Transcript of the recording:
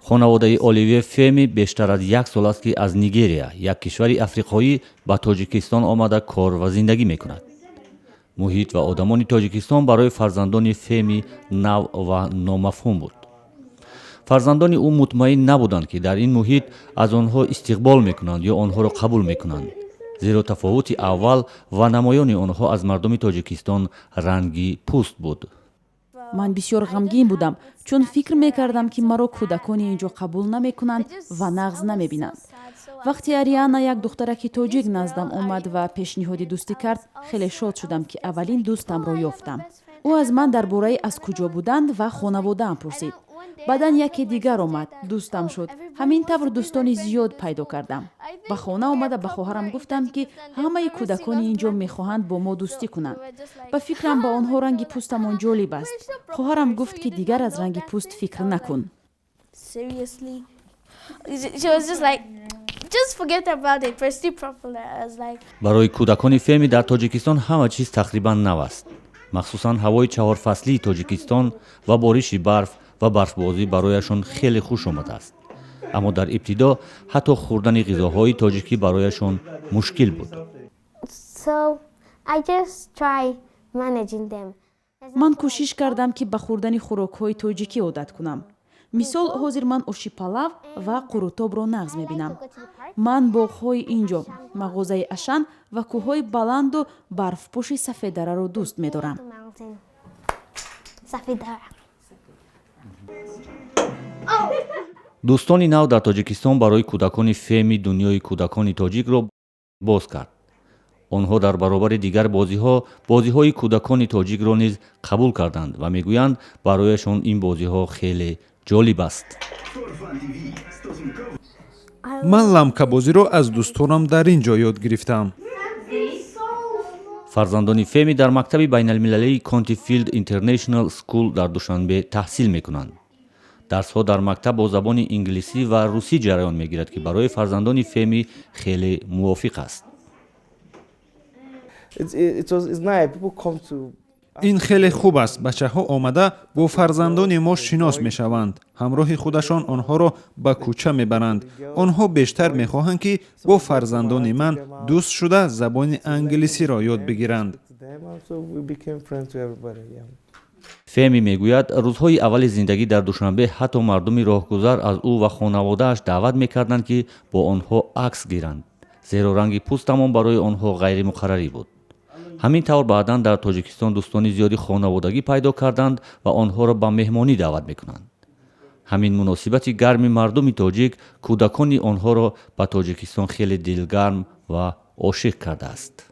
خانواده اولیوی فمی بیشتر از 1 سال است که از نیگریا، یک کشور افریقایی، به تاجیکستان آمده کار و زندگی میکند. محیط و آدمان تاجیکستان برای فرزندان فمی نو و نامفهوم بود. فرزندان او مطمئن نبودند که در این محیط از آنها استقبال میکنند یا آنها را قبول میکنند. زیرا تفاوت اول و نمایان آنها از مردم تاجیکستان رنگی پوست بود. من بسیار غمگین بودم چون فکر میکردم که مرا کودکانی اینجا قبول نمیکنند و نقض نمیبینند. وقتی آریانا یک دخترک تاجیک نزدم آمد و پیشنهاد دوستی کرد، خیلی شاد شدم که اولین دوستم را یافتم. او از من درباره از کجا بودند و خانواده‌ام پرسید. بعداً یکی دیگر آمد، دوستم شد. همین طور دوستانی زیاد پیدا کردم. به خانه آمده به خواهرم گفتم که همه کودکان اینجا میخواهند با ما دوستی کنند. به فکرم با آنها رنگ پوستمان جالب است. خواهرم گفت که دیگر از رنگ پوست فکر نکن. برای کودکان فمی در تاجیکستان همه چیز تقریبا نو است. مخصوصا هوای 4 فصلی تاجیکستان و بارش برف و برفبازی برایشان خیلی خوش آمده است. اما در ابتدا حتی خوردن غذاهای تاجیکی برایشان مشکل بود. من کوشش کردم که به خوردن خوراک‌های تاجیکی عادت کنم. مثال حاضر من اوشی پلاو و قروتاب را نغز می‌بینم. من باغ‌های اینجا، مغازه اشان و کوه‌های بلند و برفپوش سفیددره را دوست می‌دارم. دوستانی نو در تاجیکستان برای کودکان فمی دنیای کودکان تاجیک را باز کرد. آنها در برابر دیگر بازی‌های کودکان تاجیک را نیز قبول کردند و میگویند برایشان این بازی‌ها خیلی جالب است. من لامکابازی را از دوستانم در اینجا یاد گرفتم. فرزندان فمی در مکتب بین المللی کانتیفیلد اینترنشنال سکول در دوشنبه تحصیل میکنند. درس‌ها در مکتب با زبان انگلیسی و روسی جریان میگیرد که برای فرزندان فمی خیلی موافق است. این خیلی خوب است. بچه‌ها آمده با فرزندان ما شناس میشوند. همراه خودشان آنها را به کوچه میبرند. آنها بیشتر میخواهند که با فرزندان من دوست شده زبان انگلیسی را یاد بگیرند. فمی میگوید روزهای اول زندگی در دوشنبه حتی مردم راهگذر از او و خانواده‌اش دعوت میکردند که با آنها عکس گیرند. زیرا رنگ پوستمان برای آنها غیر مقرری بود. همین طور بعداً در تاجیکستان دوستان زیادی خانوادگی پیدا کردند و آنها را به مهمانی دعوت میکنند. همین مناسبت گرم مردم تاجیک کودکان آنها را به تاجیکستان خیلی دلگرم و عاشق کرده است.